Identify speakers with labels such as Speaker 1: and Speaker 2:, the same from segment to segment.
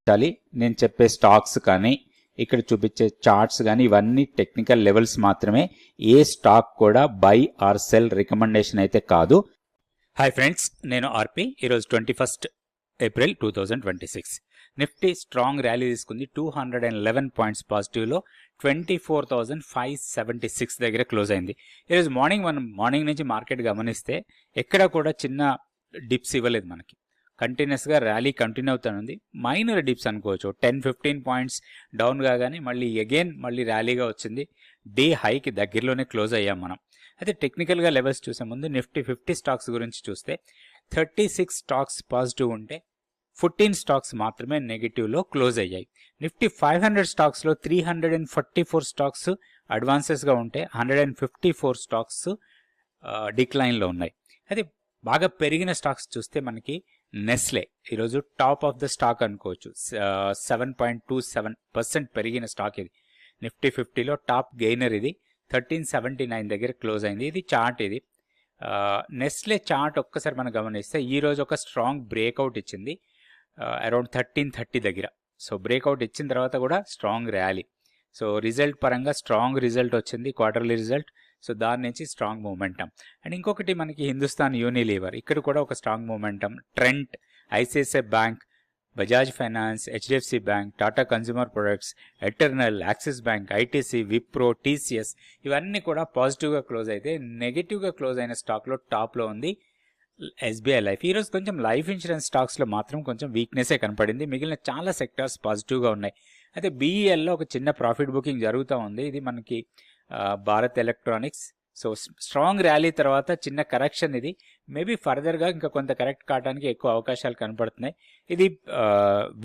Speaker 1: నేను చెప్పే స్టాక్స్ కానీ ఇక్కడ చూపించే చార్ట్స్ కానీ ఇవన్నీ టెక్నికల్ లెవెల్స్ మాత్రమే. ఏ స్టాక్ కూడా బై ఆర్ సెల్ రికమెండేషన్ అయితే కాదు. హాయ్ ఫ్రెండ్స్, నేను ఆర్పి. ఈరోజు 21 ఏప్రిల్ 2026. నిఫ్టీ స్ట్రాంగ్ ర్యాలీ తీసుకుంది. 211 పాయింట్స్ పాజిటివ్లో 24,576 దగ్గర క్లోజ్ అయింది. ఈరోజు మార్నింగ్ నుంచి మార్కెట్ గమనిస్తే ఎక్కడ కూడా చిన్న డిప్స్ ఇవ్వలేదు మనకి. కంటిన్యూస్గా ర్యాలీ కంటిన్యూ అవుతుంది. మైనర్ డిప్స్ అనుకోవచ్చు, 10-15 పాయింట్స్ డౌన్ కాగానే మళ్ళీ ర్యాలీగా వచ్చింది. డే హైకి దగ్గరలోనే క్లోజ్ అయ్యాం మనం. అయితే టెక్నికల్గా లెవెల్స్ చూసే ముందు నిఫ్టీ 50 స్టాక్స్ గురించి చూస్తే 36 స్టాక్స్ పాజిటివ్ ఉంటే 14 స్టాక్స్ మాత్రమే నెగిటివ్లో క్లోజ్ అయ్యాయి. నిఫ్టీ 500 స్టాక్స్లో 344 స్టాక్స్ అడ్వాన్సెస్గా ఉంటే 154 స్టాక్స్ డిక్లైన్లో ఉన్నాయి. అయితే బాగా పెరిగిన స్టాక్స్ చూస్తే మనకి నెస్లే ఈరోజు టాప్ ఆఫ్ ద స్టాక్ అనుకోవచ్చు. 7.27% పెరిగిన స్టాక్ ఇది. నిఫ్టీ 50లో టాప్ గెయినర్ ఇది. 1379 దగ్గర క్లోజ్ అయింది. ఇది చార్ట్. ఇది నెస్లే చార్ట్ ఒక్కసారి మనం గమనిస్తే ఈరోజు ఒక స్ట్రాంగ్ బ్రేక్అవుట్ ఇచ్చింది అరౌండ్ 1330 దగ్గర. సో బ్రేక్అవుట్ ఇచ్చిన తర్వాత కూడా స్ట్రాంగ్ ర్యాలీ. సో రిజల్ట్ పరంగా స్ట్రాంగ్ రిజల్ట్ వచ్చింది, క్వార్టర్లీ రిజల్ట్. సో దాని నుంచి స్ట్రాంగ్ మూమెంటం. అండ్ ఇంకొకటి మనకి హిందుస్థాన్ యూనిలీవర్, ఇక్కడ కూడా ఒక strong momentum. Trent, ICICI bank, Bajaj finance, HDFC bank, Tata consumer products, eternal, axis bank, ITC, Wipro, TCS ఇవన్నీ కూడా పాజిటివ్గా క్లోజ్ అయితే నెగిటివ్గా క్లోజ్ అయిన స్టాక్లో టాప్లో ఉంది ఎస్బీఐ లైఫ్. ఈరోజు కొంచెం లైఫ్ ఇన్సూరెన్స్ స్టాక్స్లో మాత్రం కొంచెం వీక్నెసే కనపడింది. మిగిలిన చాలా సెక్టార్స్ పాజిటివ్గా ఉన్నాయి. అయితే బీఈఎల్లో ఒక చిన్న ప్రాఫిట్ బుకింగ్ జరుగుతూ ఉంది. ఇది మనకి Bharat electronics. So strong rally తర్వాత చిన్న కరెక్షన్. ఇది మేబీ ఫర్దర్గా ఇంకా కొంత కరెక్ట్ కావడానికి ఎక్కువ అవకాశాలు కనపడుతున్నాయి. ఇది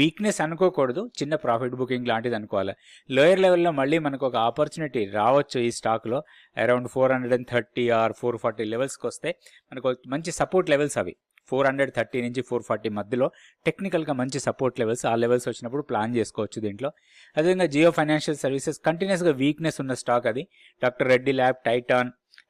Speaker 1: వీక్నెస్ అనుకోకూడదు, చిన్న ప్రాఫిట్ బుకింగ్ లాంటిది అనుకోవాలి. లోయర్ లెవెల్లో మళ్ళీ మనకు ఒక ఆపర్చునిటీ రావచ్చు ఈ స్టాక్లో. అరౌండ్ 430 ఆర్ 440 లెవెల్స్కి వస్తే మనకు మంచి సపోర్ట్ లెవెల్స్ అవి. 430 నుంచి 440 మధ్యలో టెక్నికల్గా మంచి సపోర్ట్ లెవెల్స్. ఆ లెవెల్స్ వచ్చినప్పుడు ప్లాన్ చేసుకోవచ్చు దీంట్లో. అదేవిధంగా జియో ఫైనాన్షియల్ సర్వీసెస్ కంటిన్యూస్గా వీక్నెస్ ఉన్న స్టాక్ అది. డాక్టర్ రెడ్డి ల్యాబ్,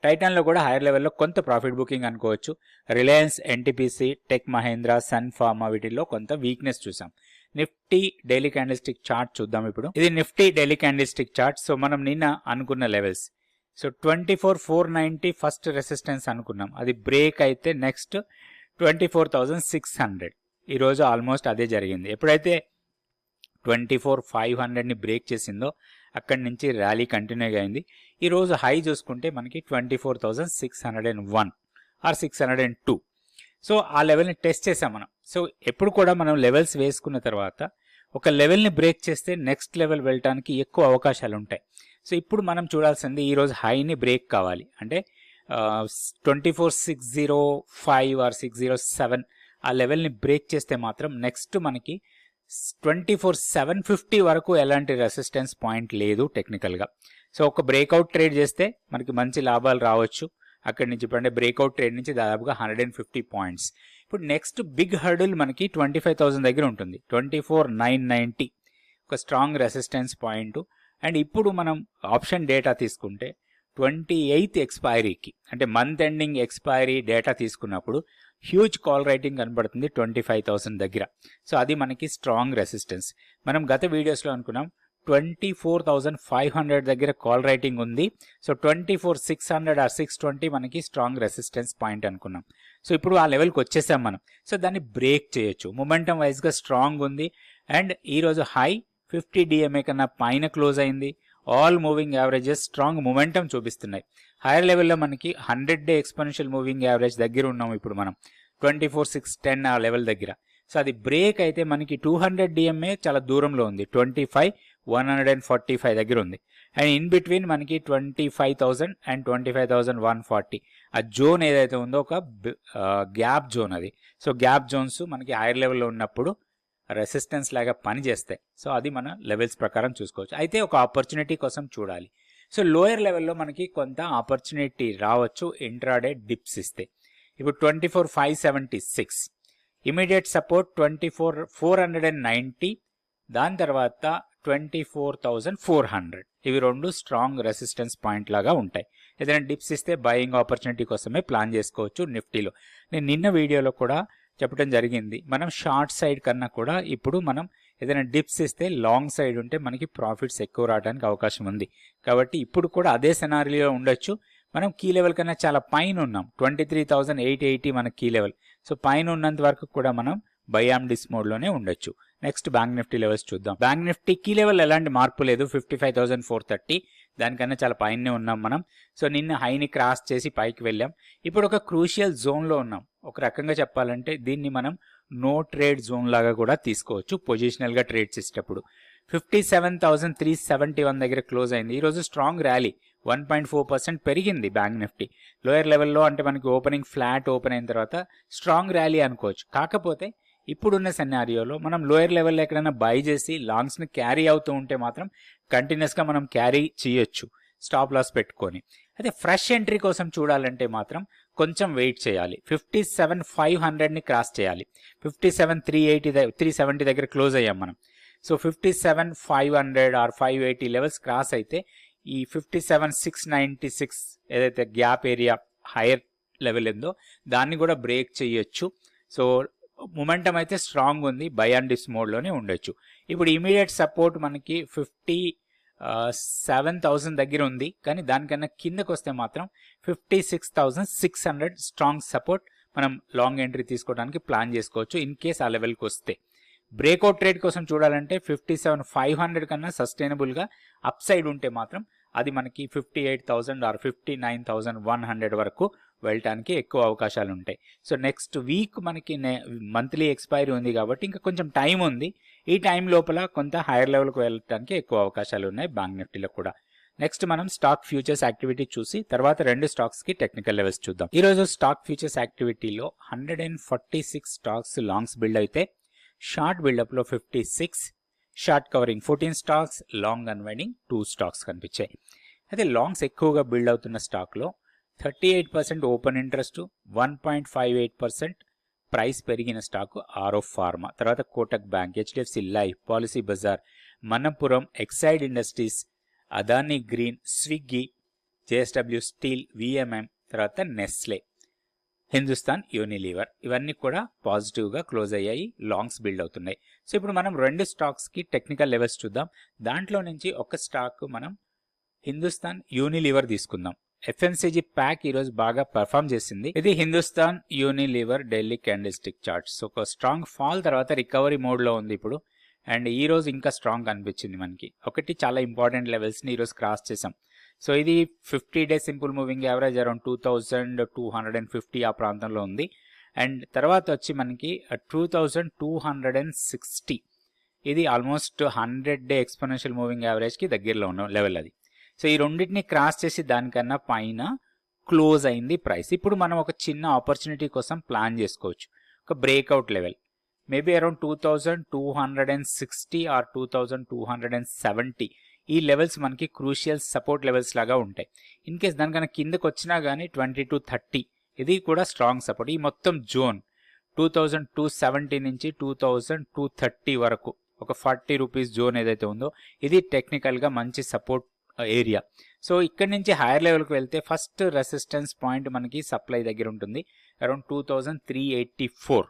Speaker 1: టైటాన్లో కూడా హైయర్ లెవెల్లో కొంత ప్రాఫిట్ బుకింగ్ అనుకోవచ్చు. Reliance, NTPC, Tech Mahindra, Sun Pharma వీటిల్లో కొంత వీక్నెస్ చూసాం. నిఫ్టీ డైలీ క్యాండిల్స్టిక్ చార్ట్ చూద్దాం ఇప్పుడు. ఇది Nifty daily candlestick chart. So మనం నిన్న అనుకున్న లెవెల్స్, సో 24,490 ఫస్ట్ రెసిస్టెన్స్ అనుకున్నాం. అది బ్రేక్ అయితే నెక్స్ట్ 24,600. ఈరోజు ఆల్మోస్ట్ అదే జరిగింది. ఎప్పుడైతే 24,500ని బ్రేక్ చేసిందో అక్కడి నుంచి ర్యాలీ కంటిన్యూ అయింది. ఈరోజు హై చూసుకుంటే మనకి 24,601 ఆర్ 602. సో ఆ లెవెల్ని టెస్ట్ చేసాం మనం. సో ఎప్పుడు కూడా మనం లెవెల్స్ వేసుకున్న తర్వాత ఒక లెవెల్ని బ్రేక్ చేస్తే నెక్స్ట్ లెవెల్ వెళ్ళటానికి ఎక్కువ అవకాశాలు ఉంటాయి. సో ఇప్పుడు మనం చూడాల్సింది ఈరోజు హైని బ్రేక్ కావాలి అంటే 24,605 ఆర్ 607 ఆ లెవెల్ని బ్రేక్ చేస్తే మాత్రం నెక్స్ట్ మనకి 24,750 వరకు ఎలాంటి రెసిస్టెన్స్ పాయింట్ లేదు టెక్నికల్గా. సో ఒక బ్రేక్అవుట్ ట్రేడ్ చేస్తే మనకి మంచి లాభాలు రావచ్చు అక్కడి నుంచి. ఇప్పుడు బ్రేక్అవుట్ ట్రేడ్ నుంచి దాదాపుగా 150 పాయింట్స్. ఇప్పుడు నెక్స్ట్ బిగ్ హర్డిల్ మనకి 25,000 దగ్గర ఉంటుంది. 24,990 ఒక స్ట్రాంగ్ రెసిస్టెన్స్ పాయింట్. అండ్ ఇప్పుడు మనం ఆప్షన్ డేటా తీసుకుంటే 28th ఎక్స్పైరీకి అంటే మంత్ ఎండింగ్ ఎక్స్పైరీ డేటా తీసుకున్నప్పుడు హ్యూజ్ కాల్ రైటింగ్ కనబడుతుంది 25,000 దగ్గర. సో అది మనకి స్ట్రాంగ్ రెసిస్టెన్స్. మనం గత వీడియోస్లో అనుకున్నాం 24,500 దగ్గర కాల్ రైటింగ్ ఉంది. సో 24,600 ఆర్ 620 మనకి స్ట్రాంగ్ రెసిస్టెన్స్ పాయింట్ అనుకున్నాం. సో ఇప్పుడు ఆ లెవెల్కి వచ్చేసాం మనం. సో దాన్ని బ్రేక్ చేయొచ్చు. మొమెంటం వైజ్గా స్ట్రాంగ్ ఉంది. అండ్ ఈరోజు హై 50 DMA కన్నా పైన క్లోజ్ అయింది. All moving averages strong momentum చూపిస్తున్నాయి. హైయర్ లెవెల్లో మనకి 100-day ఎక్స్పోనెన్షియల్ మూవింగ్ యావరేజ్ దగ్గర ఉన్నాం ఇప్పుడు మనం 24,610 ఆ లెవెల్ దగ్గర. సో అది బ్రేక్ అయితే మనకి 200 DMA చాలా దూరంలో ఉంది, 25,145 దగ్గర ఉంది. అండ్ ఇన్ బిట్వీన్ మనకి 25,000 అండ్ 25,140 ఆ జోన్ ఏదైతే ఉందో ఒక గ్యాప్ జోన్ అది. సో గ్యాప్ జోన్స్ మనకి హైయర్ లెవెల్లో ఉన్నప్పుడు రెసిస్టెన్స్ లాగా పనిచేస్తాయి. సో అది మన లెవెల్స్ ప్రకారం చూసుకోవచ్చు. అయితే ఒక ఆపర్చునిటీ కోసం చూడాలి. సో లోయర్ లెవెల్లో మనకి కొంత ఆపర్చునిటీ రావచ్చు ఇంట్రాడే డిప్స్ ఇస్తే. ఇప్పుడు 24,576 ఇమీడియట్ సపోర్ట్ 24,490, దాని తర్వాత 24,400. ఇవి రెండు స్ట్రాంగ్ రెసిస్టెన్స్ పాయింట్ లాగా ఉంటాయి. ఏదైనా డిప్స్ ఇస్తే బయింగ్ ఆపర్చునిటీ కోసమే ప్లాన్ చేసుకోవచ్చు నిఫ్టీలో. నేను నిన్న వీడియోలో కూడా చెప్పడం జరిగింది, మనం షార్ట్ సైడ్ కన్నా కూడా ఇప్పుడు మనం ఏదైనా డిప్స్ ఇస్తే లాంగ్ సైడ్ ఉంటే మనకి ప్రాఫిట్స్ ఎక్కువ రావడానికి అవకాశం ఉంది. కాబట్టి ఇప్పుడు కూడా అదే సెనారియోలో ఉండొచ్చు. మనం కీ లెవెల్ కన్నా చాలా పైన ఉన్నాం. 23,880 మన కీ లెవెల్. సో పైన ఉన్నంత వరకు కూడా మనం బై ఆమ్ డిస్ మోడ్లోనే ఉండొచ్చు. నెక్స్ట్ బ్యాంక్ నిఫ్టీ లెవెల్స్ చూద్దాం. బ్యాంక్ నిఫ్టీ కీ లెవెల్ ఎలాంటి మార్పు లేదు, 55,430. దానికన్నా చాలా పైనే ఉన్నాం మనం. సో నిన్న హైని క్రాస్ చేసి పైకి వెళ్ళాం. ఇప్పుడు ఒక క్రూషియల్ జోన్లో ఉన్నాం. ఒక రకంగా చెప్పాలంటే దీన్ని మనం నో ట్రేడ్ జోన్ లాగా కూడా తీసుకోవచ్చు పొజిషనల్గా ట్రేడ్ చేసేటప్పుడు. 57,371 దగ్గర క్లోజ్ అయింది. ఈరోజు స్ట్రాంగ్ ర్యాలీ 1.4% పెరిగింది బ్యాంక్ నిఫ్టీ. లోయర్ లెవెల్లో అంటే మనకి ఓపెనింగ్ ఫ్లాట్ ఓపెన్ అయిన తర్వాత స్ట్రాంగ్ ర్యాలీ అనుకోవచ్చు. కాకపోతే ఇప్పుడున్న సెనారియోలో మనం లోయర్ లెవెల్లో ఎక్కడైనా బై చేసి లాంగ్స్ని క్యారీ అవుతూ ఉంటే మాత్రం కంటిన్యూస్గా మనం క్యారీ చేయొచ్చు స్టాప్ లాస్ పెట్టుకొని. అయితే ఫ్రెష్ ఎంట్రీ కోసం చూడాలంటే మాత్రం కొంచెం వెయిట్ చేయాలి. 57,500ని క్రాస్ చేయాలి. 57,370 దగ్గర క్లోజ్ అయ్యాం మనం. సో 57,500 ఆర్ 580 లెవెల్స్ క్రాస్ అయితే ఈ 57,696 ఏదైతే గ్యాప్ ఏరియా హైయర్ లెవెల్ ఉందో దాన్ని కూడా బ్రేక్ చేయొచ్చు. సో మొమెంటం అయితే స్ట్రాంగ్ ఉంది, బై అండ్ డిప్స్ మోడ్లోనే ఉండొచ్చు. ఇప్పుడు ఇమీడియట్ సపోర్ట్ మనకి 57,000 దగ్గర ఉంది, కానీ దానికన్నా కిందకు వస్తే మాత్రం 56,600 స్ట్రాంగ్ సపోర్ట్ మనం లాంగ్ ఎంట్రీ తీసుకోవడానికి ప్లాన్ చేసుకోవచ్చు ఇన్ కేస్ ఆ లెవెల్కి వస్తే. బ్రేక్అవుట్ ట్రేడ్ కోసం చూడాలంటే 57,500 కన్నా సస్టైనబుల్గా అప్ సైడ్ ఉంటే మాత్రం అది మనకి 58,000 ఆర్ 59,100 వరకు వెళ్ళటానికి ఎక్కువ అవకాశాలు ఉంటాయి. సో నెక్స్ట్ వీక్ మనకి మంత్లీ ఎక్స్పైరీ ఉంది కాబట్టి ఇంకా కొంచెం టైం ఉంది. ఈ టైం లోపల కొంత హైయర్ లెవెల్కి వెళ్ళటానికి ఎక్కువ అవకాశాలు ఉన్నాయి బ్యాంక్ నిఫ్టీలో కూడా. నెక్స్ట్ మనం స్టాక్ ఫ్యూచర్స్ యాక్టివిటీ చూసి తర్వాత రెండు స్టాక్స్కి టెక్నికల్ లెవెల్స్ చూద్దాం. ఈరోజు స్టాక్ ఫ్యూచర్స్ యాక్టివిటీలో 146 స్టాక్స్ లాంగ్స్ బిల్డ్ అయితే షార్ట్ బిల్డప్లో 56, short covering 14 stocks, long unwinding 2 stocks కనిపించాయి. అయితే లాంగ్స్ ఎక్కువగా బిల్డ్ అవుతున్న స్టాక్లో 38% ఓపెన్ ఇంట్రెస్ట్, 1.58% ప్రైస్ పెరిగిన స్టాక్ ఆరో ఫార్మా, తర్వాత Kotak bank, HDFC life, policy bazaar, Manappuram, Exide industries, Adani green, Swiggy, JSW steel, VMM, తర్వాత నెస్లే, హిందుస్థాన్ యూనిలీవర్, ఇవన్నీ కూడా పాజిటివ్గా క్లోజ్ అయ్యాయి, లాంగ్స్ బిల్డ్ అవుతున్నాయి. సో ఇప్పుడు మనం రెండు స్టాక్స్కి టెక్నికల్ లెవెల్స్ చూద్దాం. దాంట్లో నుంచి ఒక స్టాక్ మనం హిందుస్థాన్ యూనిలీవర్ తీసుకుందాం. ఎఫ్ఎంసీజీ ప్యాక్ ఈరోజు బాగా పర్ఫామ్ చేసింది. ఇది Hindustan Unilever daily candle stick charts. So ఒక స్ట్రాంగ్ ఫాల్ తర్వాత రికవరీ మోడ్లో ఉంది ఇప్పుడు. అండ్ ఈ రోజు ఇంకా స్ట్రాంగ్ అనిపించింది మనకి. ఒకటి చాలా ఇంపార్టెంట్ లెవెల్స్ని ఈరోజు క్రాస్ చేసాం. సో ఇది 50 days simple moving average around 2250 ఆ ప్రాంతంలో ఉంది. అండ్ తర్వాత వచ్చి మనకి 2260, ఇది ఆల్మోస్ట్ 100 డే ఎక్స్పోనెన్షియల్ మూవింగ్ యావరేజ్కి దగ్గరలో ఉన్న లెవెల్ అది. సో ఈ రెండింటిని క్రాస్ చేసి దానికన్నా పైన క్లోజ్ అయింది ప్రైస్. ఇప్పుడు మనం ఒక చిన్న ఆపర్చునిటీ కోసం ప్లాన్ చేసుకోవచ్చు. ఒక breakout level maybe around 2260 or 2270, ఈ లెవెల్స్ మనకి క్రూషియల్ సపోర్ట్ లెవెల్స్ లాగా ఉంటాయి. ఇన్ కేస్ దానికన్నా కిందకు వచ్చినా కానీ 2230 ఇది కూడా స్ట్రాంగ్ సపోర్ట్. ఈ మొత్తం జోన్ 2270 నుంచి 2230 వరకు ఒక 40 రూపీస్ జోన్ ఏదైతే ఉందో ఇది టెక్నికల్గా మంచి సపోర్ట్ ఏరియా. సో ఇక్కడ నుంచి హైయర్ లెవెల్కి వెళ్తే ఫస్ట్ రెసిస్టెన్స్ పాయింట్ మనకి సప్లై దగ్గర ఉంటుంది అరౌండ్ 2384.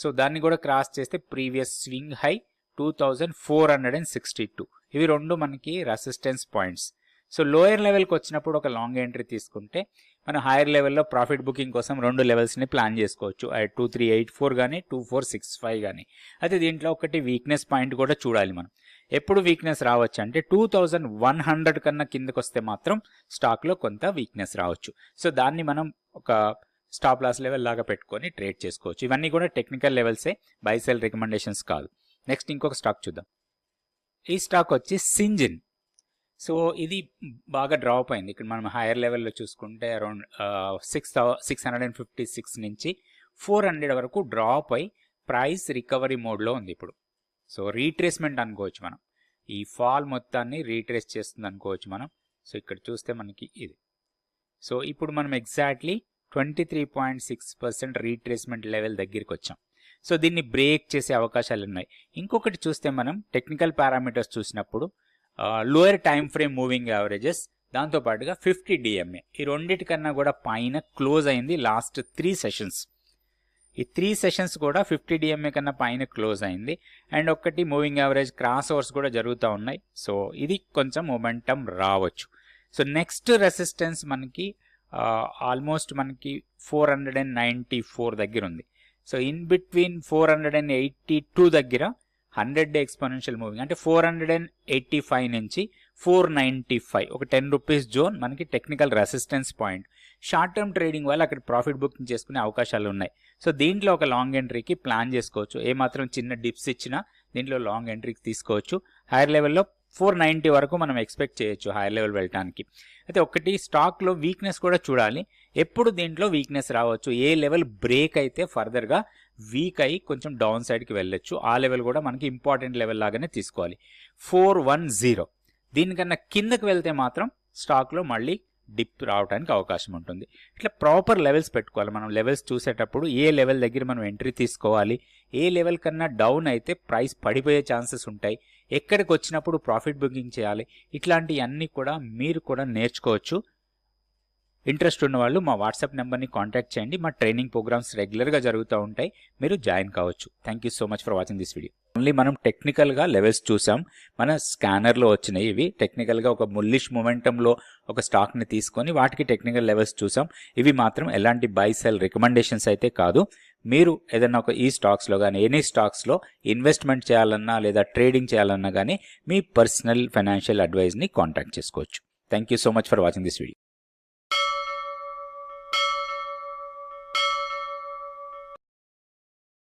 Speaker 1: సో దాన్ని కూడా క్రాస్ చేస్తే ప్రీవియస్ స్వింగ్ హై 2462, ఇవి రెండు మనకి రెసిస్టెన్స్ పాయింట్స్. సో లోయర్ లెవెల్కి వచ్చినప్పుడు ఒక లాంగ్ ఎంట్రీ తీసుకుంటే మనం హైయర్ లెవెల్లో ప్రాఫిట్ బుకింగ్ కోసం రెండు లెవెల్స్ని ప్లాన్ చేసుకోవచ్చు. 2384 కానీ 2465 కానీ. అయితే దీంట్లో ఒకటి వీక్నెస్ పాయింట్ కూడా చూడాలి మనం. ఎప్పుడు వీక్నెస్ రావచ్చు అంటే 2100 కన్నా కిందకు వస్తే మాత్రం స్టాక్లో కొంత వీక్నెస్ రావచ్చు. సో దాన్ని మనం ఒక స్టాప్ లాస్ లెవెల్ లాగా పెట్టుకొని ట్రేడ్ చేసుకోవచ్చు. ఇవన్నీ కూడా టెక్నికల్ లెవెల్సే, బై సెల్ రికమెండేషన్స్ కాదు. నెక్స్ట్ ఇంకొక స్టాక్ చూద్దాం. ఈ స్టాక్ వచ్చి సింజిన్. సో ఇది బాగా డ్రాప్ అయింది. ఇక్కడ మనం హైయర్ లెవెల్లో చూసుకుంటే అరౌండ్ 656 నుంచి 400 వరకు డ్రాప్ అయి ప్రైస్ రికవరీ మోడ్లో ఉంది ఇప్పుడు. సో రీట్రేస్మెంట్ అనుకోవచ్చు మనం. ఈ ఫాల్ మొత్తాన్ని రీట్రేస్ చేస్తుంది అనుకోవచ్చు మనం. సో ఇక్కడ చూస్తే మనకి ఇది. సో ఇప్పుడు మనం ఎగ్జాక్ట్లీ 23.6% రీట్రేస్మెంట్ లెవెల్ దగ్గరికి వచ్చాం. సో దీన్ని బ్రేక్ చేసే అవకాశాలు ఉన్నాయి. ఇంకొకటి చూస్తే మనం టెక్నికల్ పారామీటర్స్ చూసినప్పుడు lower time frame moving averages, దాంతోపాటుగా 50 DMA, ఈ రెండింటికన్నా కూడా పైన క్లోజ్ అయింది లాస్ట్ 3 సెషన్స్. ఈ 3 సెషన్స్ కూడా 50 డిఎంఏ కన్నా పైన క్లోజ్ అయింది. అండ్ ఒక్కటి మూవింగ్ యావరేజ్ క్రాస్ ఓవర్స్ కూడా జరుగుతూ ఉన్నాయి. సో ఇది కొంచెం మొమెంటం రావచ్చు. సో నెక్స్ట్ రెసిస్టెన్స్ మనకి ఆల్మోస్ట్ మనకి 494 దగ్గర ఉంది. సో ఇన్ బిట్వీన్ 482 దగ్గర 100 డే ఎక్స్పోనెన్షియల్ మూవింగ్ అంటే 485 నుంచి 495 ఒక 10 రూపీస్ జోన్ మనకి technical resistance point. Short term trading వల్ల అక్కడ ప్రాఫిట్ బుకింగ్ చేసుకునే అవకాశాలు ఉన్నాయి. సో దీంట్లో ఒక లాంగ్ ఎంట్రీకి ప్లాన్ చేసుకోవచ్చు. ఏమాత్రం చిన్న డిప్స్ ఇచ్చినా దీంట్లో లాంగ్ ఎంట్రీకి తీసుకోవచ్చు. హైయర్ లెవెల్లో 490 వరకు మనం ఎక్స్పెక్ట్ చేయొచ్చు హైయర్ లెవెల్ వెళ్ళడానికి. అయితే ఒకటి స్టాక్లో వీక్నెస్ కూడా చూడాలి. ఎప్పుడు దీంట్లో వీక్నెస్ రావచ్చు, ఏ లెవెల్ బ్రేక్ అయితే ఫర్దర్గా వీక్ అయ్యి కొంచెం డౌన్ సైడ్కి వెళ్ళొచ్చు. ఆ లెవెల్ కూడా మనకి ఇంపార్టెంట్ లెవెల్ లాగానే తీసుకోవాలి. 410 దీనికన్నా కిందకి వెళ్తే మాత్రం స్టాక్లో మళ్ళీ డిప్ రావడానికి అవకాశం ఉంటుంది. ఇట్లా ప్రాపర్ లెవెల్స్ పెట్టుకోవాలి. మనం లెవెల్స్ చూసేటప్పుడు ఏ లెవెల్ దగ్గర మనం ఎంట్రీ తీసుకోవాలి, ఏ లెవెల్ కన్నా డౌన్ అయితే ప్రైస్ పడిపోయే ఛాన్సెస్ ఉంటాయి, ఎక్కడికి వచ్చినప్పుడు ప్రాఫిట్ బుకింగ్ చేయాలి, ఇట్లాంటివన్నీ కూడా మీరు కూడా నేర్చుకోవచ్చు. ఇంట్రెస్ట్ ఉన్న వాళ్ళు మా వాట్సాప్ నెంబర్ని కాంటాక్ట్ చేయండి. మా ట్రైనింగ్ ప్రోగ్రామ్స్ రెగ్యులర్గా జరుగుతూ ఉంటాయి, మీరు జాయిన్ కావచ్చు. Thank you so much for watching this video. Only మనం టెక్నికల్గా లెవెల్స్ చూసాం, మన స్కానర్లో వచ్చినాయి. ఇవి టెక్నికల్గా ఒక ముల్లిష్ మొమెంటంలో ఒక స్టాక్ని తీసుకొని వాటికి టెక్నికల్ లెవెల్స్ చూసాం. ఇవి మాత్రం ఎలాంటి బై సెల్ రికమెండేషన్స్ అయితే కాదు. మీరు ఏదైనా ఒక ఈ స్టాక్స్లో కానీ ఎనీ స్టాక్స్లో ఇన్వెస్ట్మెంట్ చేయాలన్నా లేదా ట్రేడింగ్ చేయాలన్నా కానీ మీ పర్సనల్ ఫైనాన్షియల్ అడ్వైజ్ని కాంటాక్ట్ చేసుకోవచ్చు. Thank you so much for watching this video.